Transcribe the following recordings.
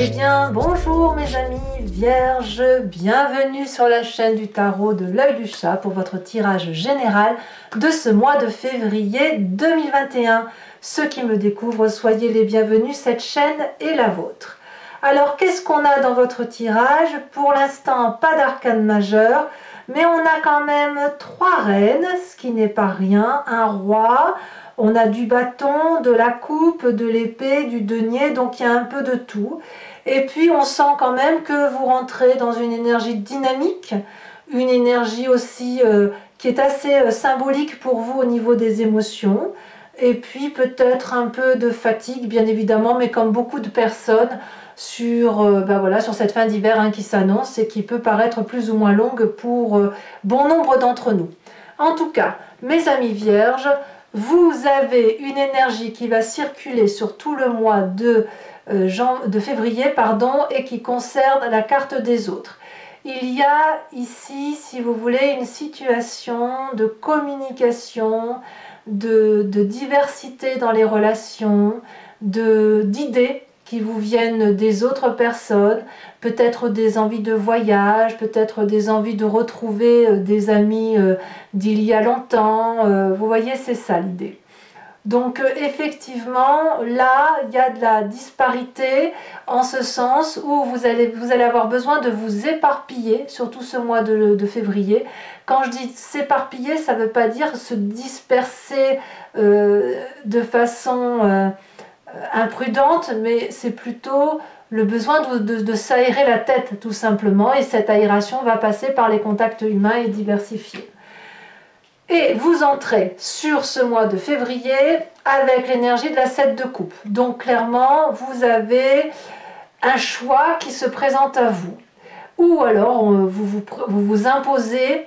Eh bien, bonjour mes amis vierges, bienvenue sur la chaîne du tarot de l'œil du chat pour votre tirage général de ce mois de février 2021. Ceux qui me découvrent, soyez les bienvenus, cette chaîne est la vôtre. Alors, qu'est-ce qu'on a dans votre tirage? Pour l'instant, pas d'arcane majeur, mais on a quand même 3 reines, ce qui n'est pas rien, un roi, on a du bâton, de la coupe, de l'épée, du denier, donc il y a un peu de tout. Et puis on sent quand même que vous rentrez dans une énergie dynamique, une énergie aussi qui est assez symbolique pour vous au niveau des émotions. Et puis peut-être un peu de fatigue, bien évidemment, mais comme beaucoup de personnes sur, voilà, sur cette fin d'hiver qui s'annonce et qui peut paraître plus ou moins longue pour bon nombre d'entre nous. En tout cas, mes amis vierges, vous avez une énergie qui va circuler sur tout le mois de février et qui concerne la carte des autres. Il y a ici, si vous voulez, une situation de communication, de diversité dans les relations, d'idées qui vous viennent des autres personnes, peut-être des envies de voyage, peut-être des envies de retrouver des amis d'il y a longtemps. Vous voyez, c'est ça l'idée. Donc effectivement, là, il y a de la disparité en ce sens où vous allez avoir besoin de vous éparpiller, surtout ce mois de février. Quand je dis s'éparpiller, ça ne veut pas dire se disperser de façon imprudente, mais c'est plutôt le besoin de s'aérer la tête tout simplement, et cette aération va passer par les contacts humains et diversifiés. Et vous entrez sur ce mois de février avec l'énergie de la 7 de coupe. Donc clairement, vous avez un choix qui se présente à vous. Ou alors, vous imposez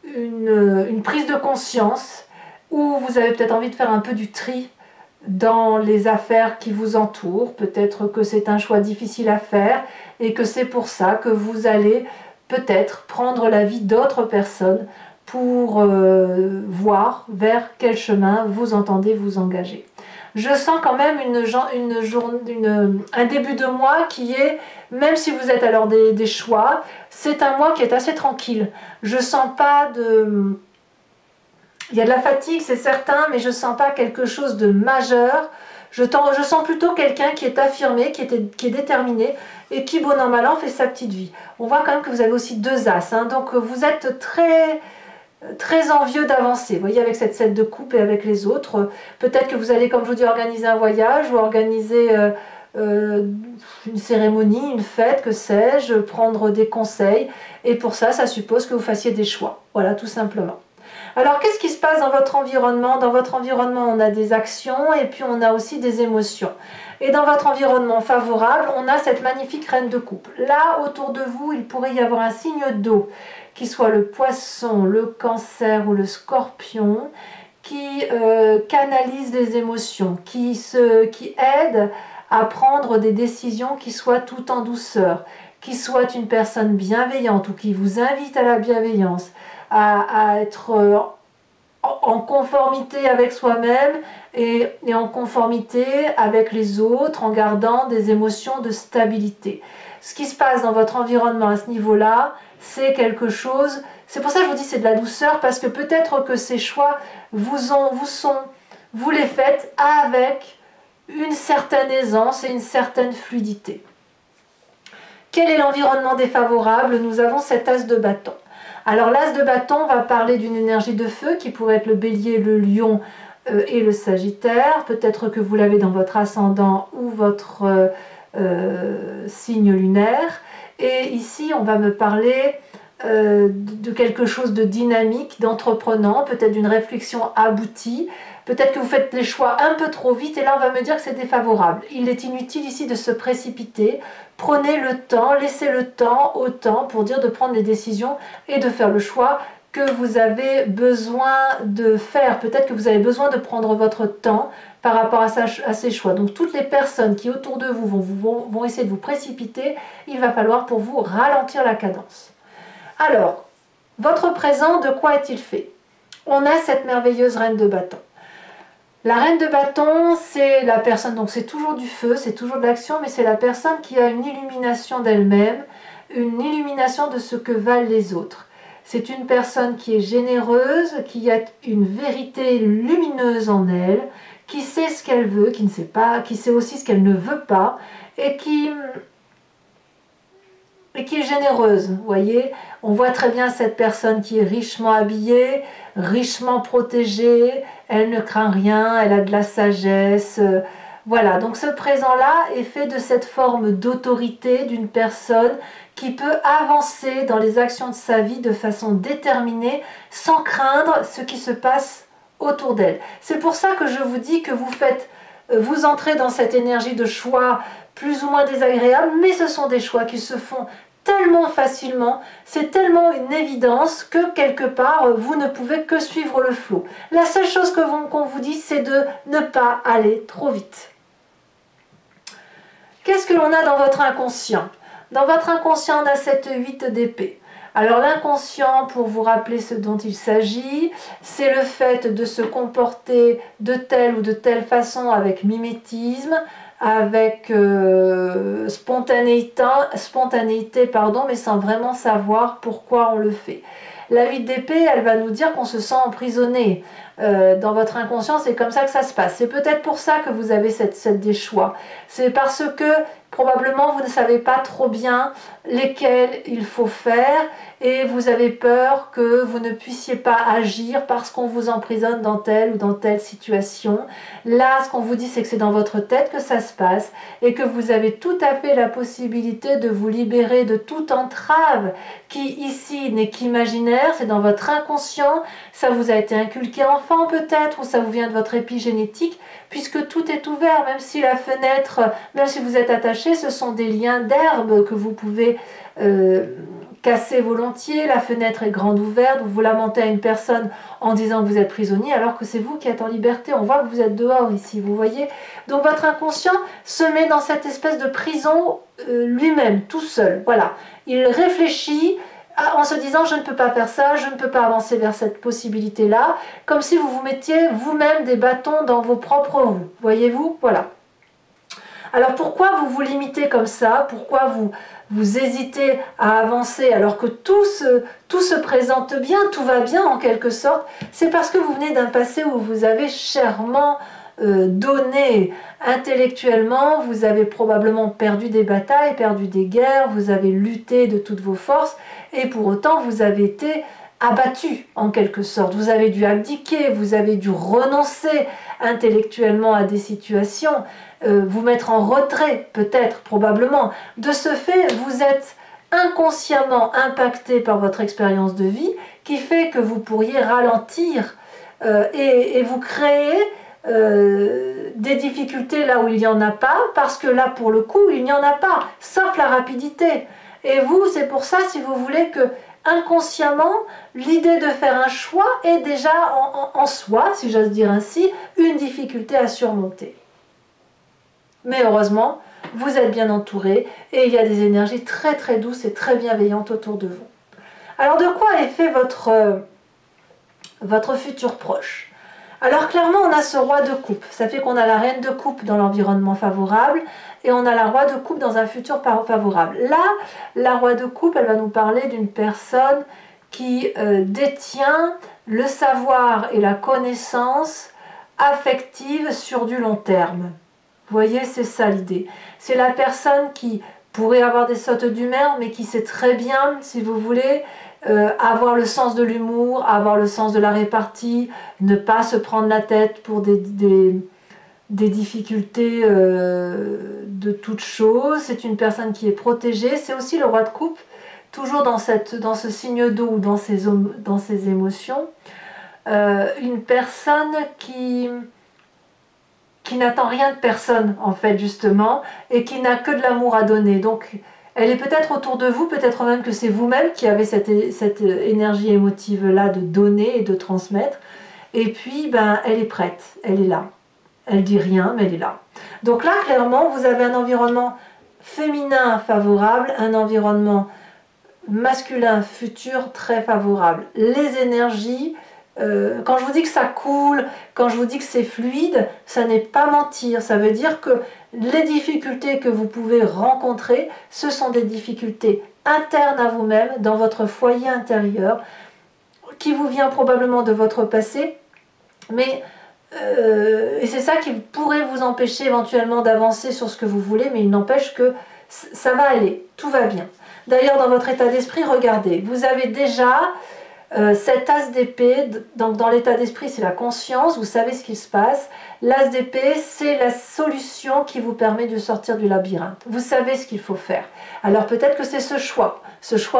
une prise de conscience, ou vous avez peut-être envie de faire un peu du tri dans les affaires qui vous entourent. Peut-être que c'est un choix difficile à faire et que c'est pour ça que vous allez peut-être prendre l'avis d'autres personnes pour voir vers quel chemin vous entendez vous engager. Je sens quand même un début de mois qui est, même si vous êtes à l'heure des choix, c'est un mois qui est assez tranquille. Je sens pas de... Il y a de la fatigue, c'est certain, mais je sens pas quelque chose de majeur. Je sens plutôt quelqu'un qui est affirmé, qui est déterminé et qui, bon an mal an, fait sa petite vie. On voit quand même que vous avez aussi 2 as, donc vous êtes très envieux d'avancer, vous voyez, avec cette 7 de coupe et avec les autres. Peut-être que vous allez, comme je vous dis, organiser un voyage ou organiser une cérémonie, une fête, que sais-je, prendre des conseils. Et pour ça, ça suppose que vous fassiez des choix. Voilà, tout simplement. Alors, qu'est-ce qui se passe dans votre environnement? Dans votre environnement, on a des actions et puis on a aussi des émotions. Et dans votre environnement favorable, on a cette magnifique reine de coupe. Là, autour de vous, il pourrait y avoir un signe d'eau, qui soit le poisson, le cancer ou le scorpion, qui canalise les émotions, qui aide à prendre des décisions qui soient tout en douceur, qui soit une personne bienveillante ou qui vous invite à la bienveillance, à être en conformité avec soi-même et en conformité avec les autres, en gardant des émotions de stabilité. Ce qui se passe dans votre environnement à ce niveau-là, c'est quelque chose... C'est pour ça que je vous dis c'est de la douceur, parce que peut-être que ces choix vous les faites avec une certaine aisance et une certaine fluidité. Quel est l'environnement défavorable? Nous avons cet as de bâton. Alors l'as de bâton va parler d'une énergie de feu qui pourrait être le bélier, le lion et le sagittaire. Peut-être que vous l'avez dans votre ascendant ou votre signe lunaire. Et ici, on va me parler de quelque chose de dynamique, d'entreprenant, peut-être d'une réflexion aboutie. Peut-être que vous faites les choix un peu trop vite et là on va me dire que c'est défavorable. Il est inutile ici de se précipiter. Prenez le temps, laissez le temps au temps pour dire de prendre les décisions et de faire le choix que vous avez besoin de faire. Peut-être que vous avez besoin de prendre votre temps par rapport à ces choix. Donc toutes les personnes qui autour de vous vont essayer de vous précipiter, il va falloir pour vous ralentir la cadence. Alors, votre présent, de quoi est-il fait? On a cette merveilleuse reine de bâton. La reine de bâton, c'est la personne, donc c'est toujours du feu, c'est toujours de l'action, mais c'est la personne qui a une illumination d'elle-même, une illumination de ce que valent les autres. C'est une personne qui est généreuse, qui a une vérité lumineuse en elle, qui sait ce qu'elle veut, qui ne sait pas, qui sait aussi ce qu'elle ne veut pas, et qui est généreuse. Vous voyez, on voit très bien cette personne qui est richement habillée, richement protégée, elle ne craint rien, elle a de la sagesse. Voilà, donc ce présent-là est fait de cette forme d'autorité d'une personne qui peut avancer dans les actions de sa vie de façon déterminée, sans craindre ce qui se passe autour d'elle. C'est pour ça que je vous dis que vous entrez dans cette énergie de choix plus ou moins désagréable, mais ce sont des choix qui se font tellement facilement, c'est tellement une évidence que quelque part vous ne pouvez que suivre le flot. La seule chose qu'on vous dit, c'est de ne pas aller trop vite. Qu'est-ce que l'on a dans votre inconscient? Dans votre inconscient, on a cette 8 d'épée. Alors l'inconscient, pour vous rappeler ce dont il s'agit, c'est le fait de se comporter de telle ou de telle façon avec mimétisme, avec spontanéité, mais sans vraiment savoir pourquoi on le fait. La 8 d'épée, elle va nous dire qu'on se sent emprisonné. Dans votre inconscient, c'est comme ça que ça se passe. C'est peut-être pour ça que vous avez cette des choix. C'est parce que probablement vous ne savez pas trop bien lesquels il faut faire et vous avez peur que vous ne puissiez pas agir parce qu'on vous emprisonne dans telle ou dans telle situation. Là, ce qu'on vous dit, c'est que c'est dans votre tête que ça se passe et que vous avez tout à fait la possibilité de vous libérer de toute entrave qui ici n'est qu'imaginaire, c'est dans votre inconscient, ça vous a été inculqué enfant peut-être ou ça vous vient de votre épigénétique puisque tout est ouvert, même si la fenêtre, même si vous êtes attaché, ce sont des liens d'herbe que vous pouvez casser volontiers, la fenêtre est grande ouverte, vous vous lamentez à une personne en disant que vous êtes prisonnier alors que c'est vous qui êtes en liberté, on voit que vous êtes dehors ici, vous voyez. Donc votre inconscient se met dans cette espèce de prison lui-même, tout seul, voilà. Il réfléchit en se disant je ne peux pas faire ça, je ne peux pas avancer vers cette possibilité-là, comme si vous vous mettiez vous-même des bâtons dans vos propres roues, voyez-vous, voilà. Alors pourquoi vous vous limitez comme ça? Pourquoi vous hésitez à avancer alors que tout se présente bien, tout va bien en quelque sorte? C'est parce que vous venez d'un passé où vous avez chèrement donné intellectuellement, vous avez probablement perdu des batailles, perdu des guerres, vous avez lutté de toutes vos forces et pour autant vous avez été abattu en quelque sorte, vous avez dû abdiquer, vous avez dû renoncer intellectuellement à des situations, vous mettre en retrait peut-être, probablement. De ce fait, vous êtes inconsciemment impacté par votre expérience de vie qui fait que vous pourriez ralentir et vous créer des difficultés là où il n'y en a pas, parce que là pour le coup il n'y en a pas, sauf la rapidité. Et vous, c'est pour ça, si vous voulez, que inconsciemment, l'idée de faire un choix est déjà en soi, si j'ose dire ainsi, une difficulté à surmonter. Mais heureusement, vous êtes bien entouré et il y a des énergies très très douces et très bienveillantes autour de vous. Alors de quoi est fait votre futur proche? Alors clairement, on a ce roi de coupe. Ça fait qu'on a la reine de coupe dans l'environnement favorable et on a la roi de coupe dans un futur favorable. Là, la roi de coupe, elle va nous parler d'une personne qui détient le savoir et la connaissance affective sur du long terme. Vous voyez, c'est ça l'idée. C'est la personne qui pourrait avoir des sautes d'humeur, mais qui sait très bien, si vous voulez, avoir le sens de l'humour, avoir le sens de la répartie, ne pas se prendre la tête pour des difficultés de toutes choses. C'est une personne qui est protégée. C'est aussi le roi de coupe, toujours dans ce signe d'eau ou dans ses émotions. Une personne qui n'attend rien de personne, en fait, justement, et qui n'a que de l'amour à donner. Donc, elle est peut-être autour de vous, peut-être même que c'est vous-même qui avez cette énergie émotive-là de donner et de transmettre. Et puis, ben, elle est prête, elle est là. Elle dit rien, mais elle est là. Donc là, clairement, vous avez un environnement féminin favorable, un environnement masculin futur très favorable. Les énergies quand je vous dis que ça coule, quand je vous dis que c'est fluide, ça n'est pas mentir. Ça veut dire que les difficultés que vous pouvez rencontrer, ce sont des difficultés internes à vous-même, dans votre foyer intérieur, qui vous vient probablement de votre passé, mais et c'est ça qui pourrait vous empêcher éventuellement d'avancer sur ce que vous voulez, mais il n'empêche que ça va aller, tout va bien. D'ailleurs, dans votre état d'esprit, regardez, vous avez déjà cet as d'épée, donc dans l'état d'esprit c'est la conscience, vous savez ce qui se passe. L'as d'épée, c'est la solution qui vous permet de sortir du labyrinthe. Vous savez ce qu'il faut faire. Alors peut-être que c'est ce choix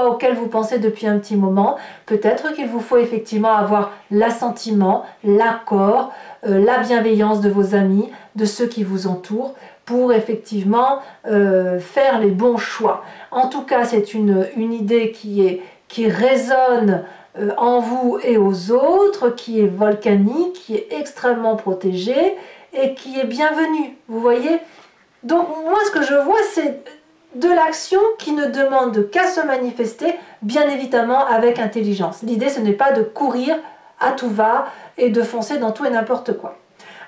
auquel vous pensez depuis un petit moment. Peut-être qu'il vous faut effectivement avoir l'assentiment, l'accord, la bienveillance de vos amis, de ceux qui vous entourent, pour effectivement faire les bons choix. En tout cas, c'est une idée qui résonne en vous et aux autres, qui est volcanique, qui est extrêmement protégée et qui est bienvenue. Vous voyez? Donc moi, ce que je vois, c'est de l'action qui ne demande qu'à se manifester, bien évidemment avec intelligence. L'idée, ce n'est pas de courir à tout va et de foncer dans tout et n'importe quoi.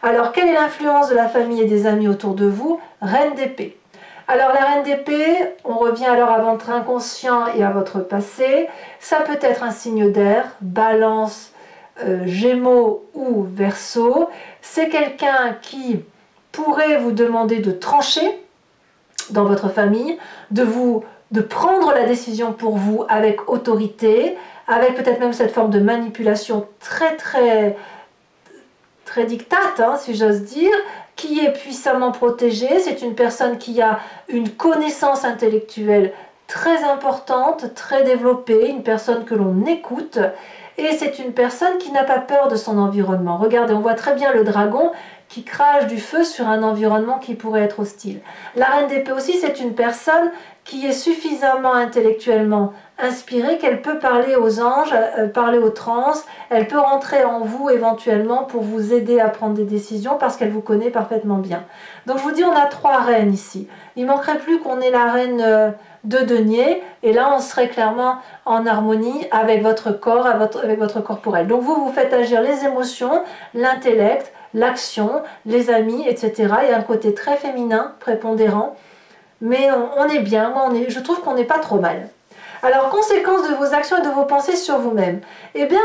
Alors, quelle est l'influence de la famille et des amis autour de vous? Reine d'épée. Alors, la reine d'épée, on revient alors à votre inconscient et à votre passé. Ça peut être un signe d'air, balance, gémeaux ou verseau. C'est quelqu'un qui pourrait vous demander de trancher dans votre famille, de prendre la décision pour vous avec autorité, avec peut-être même cette forme de manipulation très dictate, hein, si j'ose dire, qui est puissamment protégée. C'est une personne qui a une connaissance intellectuelle très importante, très développée, une personne que l'on écoute, et c'est une personne qui n'a pas peur de son environnement. Regardez, on voit très bien le dragon qui crache du feu sur un environnement qui pourrait être hostile. La reine d'épée aussi, c'est une personne qui est suffisamment intellectuellement inspirée qu'elle peut parler aux anges, parler aux trans, elle peut rentrer en vous éventuellement pour vous aider à prendre des décisions parce qu'elle vous connaît parfaitement bien. Donc je vous dis, on a 3 reines ici. Il ne manquerait plus qu'on ait la reine de denier, et là on serait clairement en harmonie avec votre corps, avec votre corporel. Donc vous faites agir les émotions, l'intellect, l'action, les amis, etc. Il y a un côté très féminin, prépondérant, mais on est bien, je trouve qu'on n'est pas trop mal. Alors, conséquence de vos actions et de vos pensées sur vous-même. Eh bien,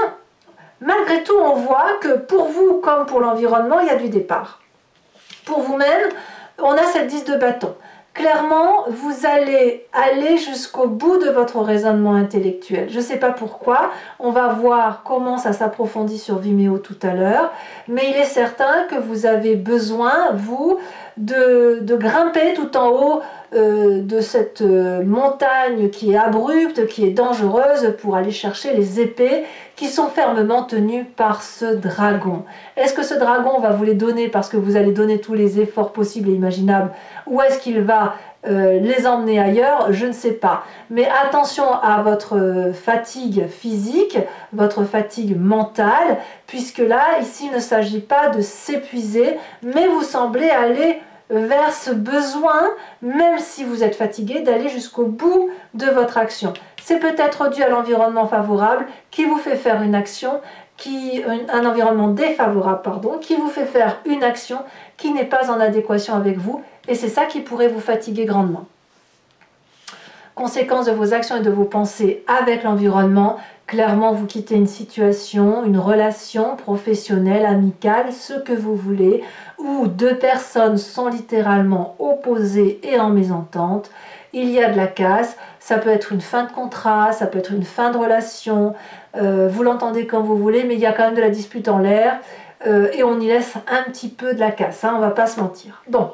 malgré tout, on voit que pour vous, comme pour l'environnement, il y a du départ. Pour vous-même, on a cette 10 de bâton. Clairement, vous allez aller jusqu'au bout de votre raisonnement intellectuel. Je ne sais pas pourquoi, on va voir comment ça s'approfondit sur Vimeo tout à l'heure, mais il est certain que vous avez besoin, vous, de grimper tout en haut de cette montagne qui est abrupte, qui est dangereuse, pour aller chercher les épées qui sont fermement tenues par ce dragon. Est-ce que ce dragon va vous les donner parce que vous allez donner tous les efforts possibles et imaginables, ou est-ce qu'il va les emmener ailleurs? Je ne sais pas. Mais attention à votre fatigue physique, votre fatigue mentale, puisque là, ici, il ne s'agit pas de s'épuiser, mais vous semblez aller vers ce besoin, même si vous êtes fatigué, d'aller jusqu'au bout de votre action. C'est peut-être dû à l'environnement favorable qui vous fait faire une action, un environnement défavorable, pardon, qui vous fait faire une action qui n'est pas en adéquation avec vous, et c'est ça qui pourrait vous fatiguer grandement. Conséquence de vos actions et de vos pensées avec l'environnement, clairement vous quittez une situation, une relation professionnelle, amicale, ce que vous voulez, où 2 personnes sont littéralement opposées et en mésentente. Il y a de la casse, ça peut être une fin de contrat, ça peut être une fin de relation, vous l'entendez comme vous voulez, mais il y a quand même de la dispute en l'air, et on y laisse un petit peu de la casse, hein, on ne va pas se mentir. Bon.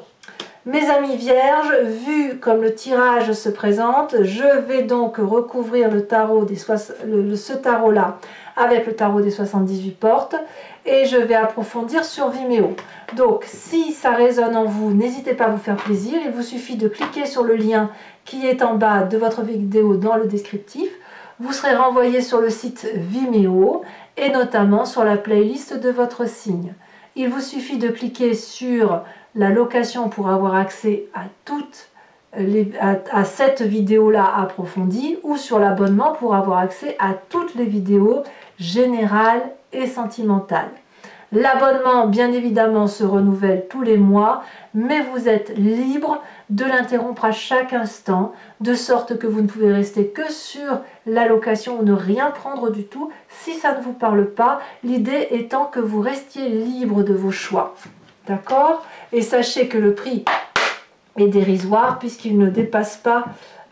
Mes amis vierges, vu comme le tirage se présente, je vais donc recouvrir le tarot ce tarot-là avec le tarot des 78 portes, et je vais approfondir sur Vimeo. Donc, si ça résonne en vous, n'hésitez pas à vous faire plaisir. Il vous suffit de cliquer sur le lien qui est en bas de votre vidéo dans le descriptif. Vous serez renvoyé sur le site Vimeo et notamment sur la playlist de votre signe. Il vous suffit de cliquer sur la location pour avoir accès à cette vidéo-là approfondie, ou sur l'abonnement pour avoir accès à toutes les vidéos générales et sentimental. L'abonnement, bien évidemment, se renouvelle tous les mois, mais vous êtes libre de l'interrompre à chaque instant, de sorte que vous ne pouvez rester que sur la location ou ne rien prendre du tout si ça ne vous parle pas. L'idée étant que vous restiez libre de vos choix. D'accord? Et sachez que le prix est dérisoire puisqu'il ne dépasse pas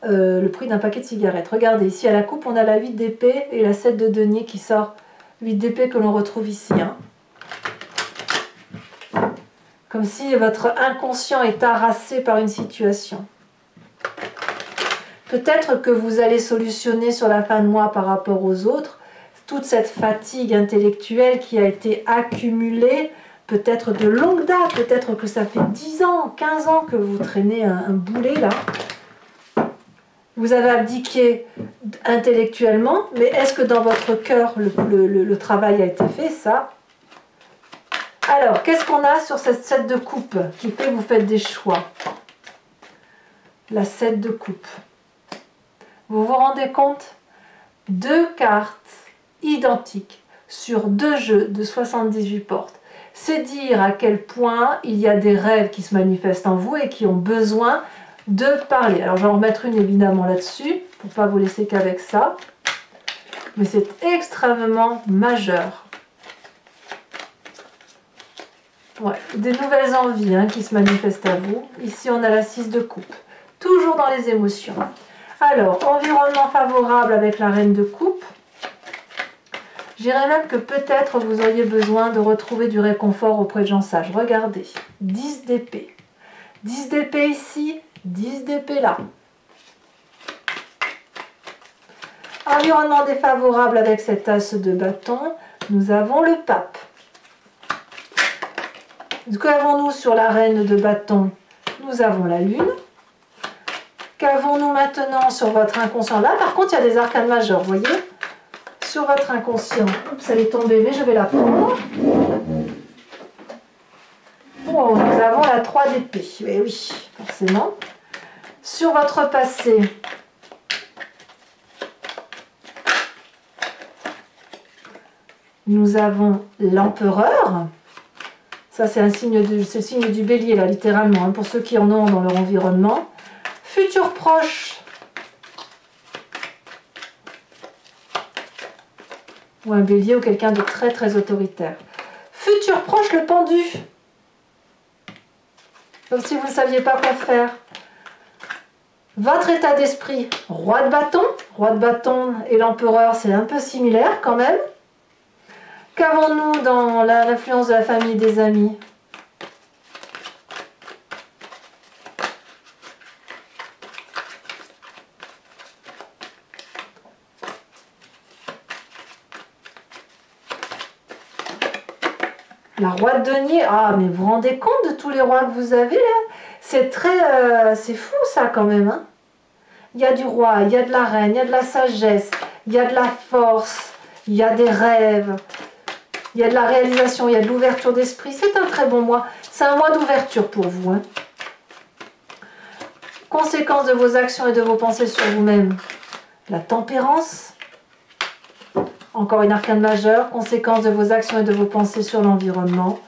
le prix d'un paquet de cigarettes. Regardez, ici à la coupe, on a la 8 d'épée et la 7 de denier qui sort. 8 d'épée que l'on retrouve ici. Hein. Comme si votre inconscient est harassé par une situation. Peut-être que vous allez solutionner sur la fin de mois par rapport aux autres toute cette fatigue intellectuelle qui a été accumulée, peut-être de longue date, peut-être que ça fait 10 ans, 15 ans que vous traînez un boulet là. Vous avez abdiqué intellectuellement, mais est-ce que dans votre cœur le travail a été fait? Ça. Alors, qu'est-ce qu'on a sur cette 7 de coupe qui fait que vous faites des choix? La 7 de coupe. Vous vous rendez compte? 2 cartes identiques sur 2 jeux de 78 portes. C'est dire à quel point il y a des rêves qui se manifestent en vous et qui ont besoin de parler. Alors, je vais en remettre une évidemment là-dessus, pour ne pas vous laisser qu'avec ça. Mais c'est extrêmement majeur. Ouais, des nouvelles envies hein, qui se manifestent à vous. Ici, on a la 6 de coupe. Toujours dans les émotions. Alors, environnement favorable avec la reine de coupe. Je dirais même que peut-être vous auriez besoin de retrouver du réconfort auprès de gens sages. Regardez, 10 d'épée. 10 d'épée ici, 10 d'épée là. Environnement défavorable avec cet as de bâton. Nous avons le pape. Qu'avons-nous sur la reine de bâton? Nous avons la lune. Qu'avons-nous maintenant sur votre inconscient? Là, par contre, il y a des arcanes majeurs, vous voyez? Sur votre inconscient. Oups, elle est tombée, mais je vais la prendre. Oh, nous avons la 3 d'épée. Eh oui, forcément. Sur votre passé. Nous avons l'empereur. Ça, c'est le signe du bélier, là, littéralement, hein, pour ceux qui en ont dans leur environnement. Futur proche. Ou un bélier ou quelqu'un de très, très autoritaire. Futur proche, le pendu. Comme si vous ne saviez pas quoi faire. Votre état d'esprit, roi de bâton. Roi de bâton et l'empereur, c'est un peu similaire quand même. Qu'avons-nous dans l'influence de la famille et des amis? La roi de denier. Ah, mais vous vous rendez compte de tous les rois que vous avez là? C'est très... c'est fou ça quand même. Hein, il y a du roi, il y a de la reine, il y a de la sagesse, il y a de la force, il y a des rêves. Il y a de la réalisation, il y a de l'ouverture d'esprit. C'est un très bon mois. C'est un mois d'ouverture pour vous. Hein. Conséquences de vos actions et de vos pensées sur vous-même. La tempérance. Encore une arcane majeure. Conséquences de vos actions et de vos pensées sur l'environnement.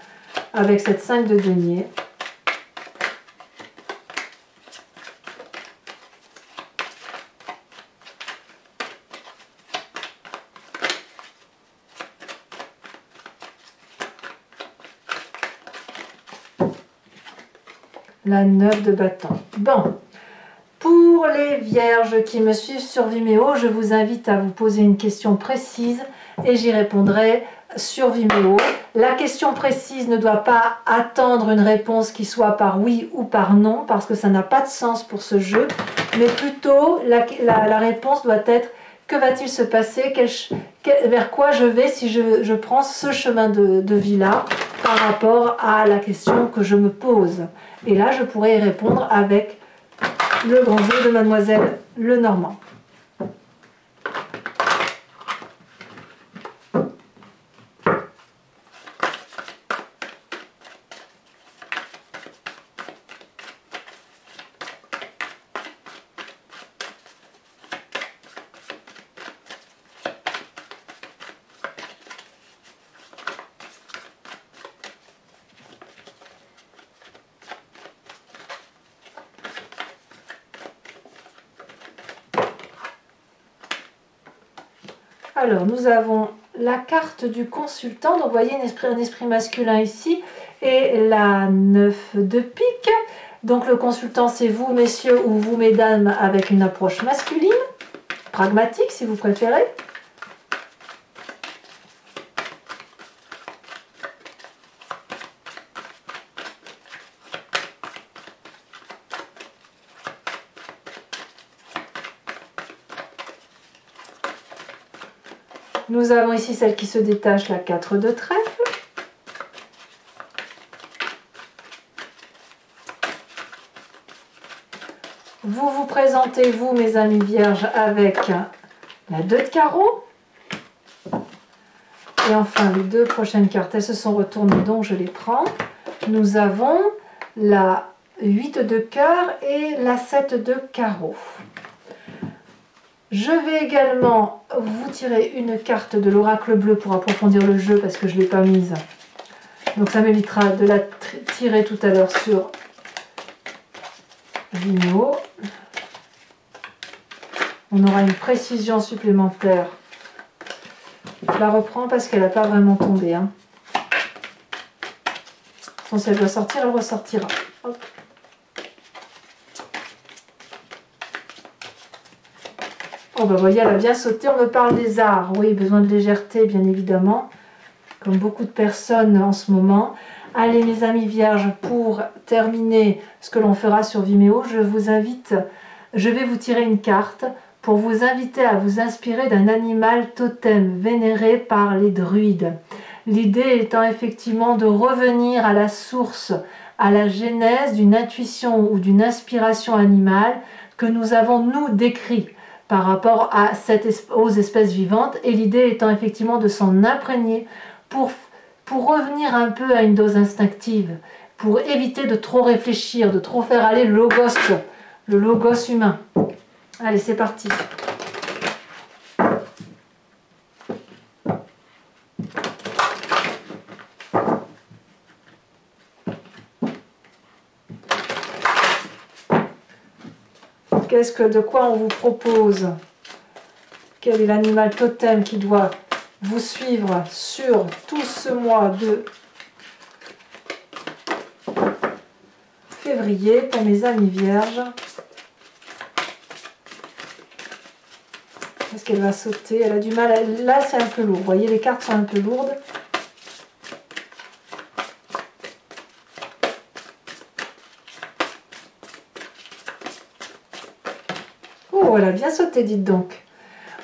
Avec cette 5 de denier. La 9 de bâton. Bon, pour les vierges qui me suivent sur Vimeo, je vous invite à vous poser une question précise et j'y répondrai sur Vimeo. La question précise ne doit pas attendre une réponse qui soit par oui ou par non, parce que ça n'a pas de sens pour ce jeu, mais plutôt la réponse doit être: que va-t-il se passer, vers quoi je vais si je prends ce chemin de vie-là par rapport à la question que je me pose. Et là, je pourrais y répondre avec le grand jeu de Mademoiselle Lenormand. Alors, nous avons la carte du consultant. Donc, vous voyez un esprit masculin ici. Et la 9 de pique. Donc, le consultant, c'est vous, messieurs, ou vous, mesdames, avec une approche masculine. Pragmatique, si vous préférez. Nous avons ici celle qui se détache, la 4 de trèfle. Vous vous présentez, vous, mes amis vierges, avec la 2 de carreau. Et enfin, les deux prochaines cartes, elles se sont retournées, donc je les prends. Nous avons la 8 de cœur et la 7 de carreau. Je vais également vous tirer une carte de l'oracle bleu pour approfondir le jeu parce que je ne l'ai pas mise. Donc ça m'évitera de la tirer tout à l'heure sur Vimeo. On aura une précision supplémentaire. Je la reprends parce qu'elle n'a pas vraiment tombé. Hein. Donc, si elle doit sortir, elle ressortira. Hop. Oh bah vous voyez, elle a bien sauté. On me parle des arts. Oui, besoin de légèreté, bien évidemment. Comme beaucoup de personnes en ce moment. Allez, mes amis vierges, pour terminer ce que l'on fera sur Vimeo, je vais vous tirer une carte pour vous inviter à vous inspirer d'un animal totem vénéré par les druides. L'idée étant effectivement de revenir à la source, à la genèse d'une intuition ou d'une inspiration animale que nous avons, nous, décrit par rapport aux espèces vivantes, et l'idée étant effectivement de s'en imprégner pour revenir un peu à une dose instinctive, pour éviter de trop réfléchir, de trop faire aller le logos humain. Allez, c'est parti. De quoi on vous propose? Quel est l'animal totem qui doit vous suivre sur tout ce mois de février pour mes amis vierges? Est-ce qu'elle va sauter? Elle a du mal. Là, c'est un peu lourd. Vous voyez, les cartes sont un peu lourdes. Oh, elle a bien sauté, dites donc.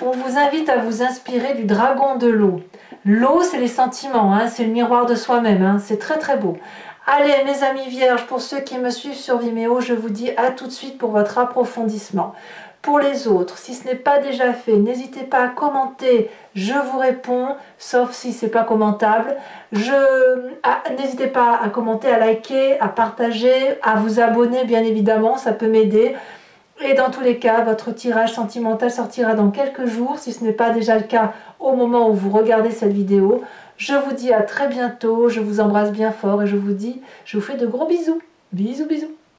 On vous invite à vous inspirer du dragon de l'eau. L'eau, c'est les sentiments, hein, c'est le miroir de soi-même, hein, c'est très très beau. Allez, mes amis vierges, pour ceux qui me suivent sur Vimeo, je vous dis à tout de suite pour votre approfondissement. Pour les autres, si ce n'est pas déjà fait, n'hésitez pas à commenter, je vous réponds, sauf si ce n'est pas commentable. N'hésitez pas à commenter, à liker, à partager, à vous abonner, bien évidemment, ça peut m'aider. Et dans tous les cas, votre tirage sentimental sortira dans quelques jours, si ce n'est pas déjà le cas au moment où vous regardez cette vidéo. Je vous dis à très bientôt, je vous embrasse bien fort et je vous fais de gros bisous. Bisous, bisous.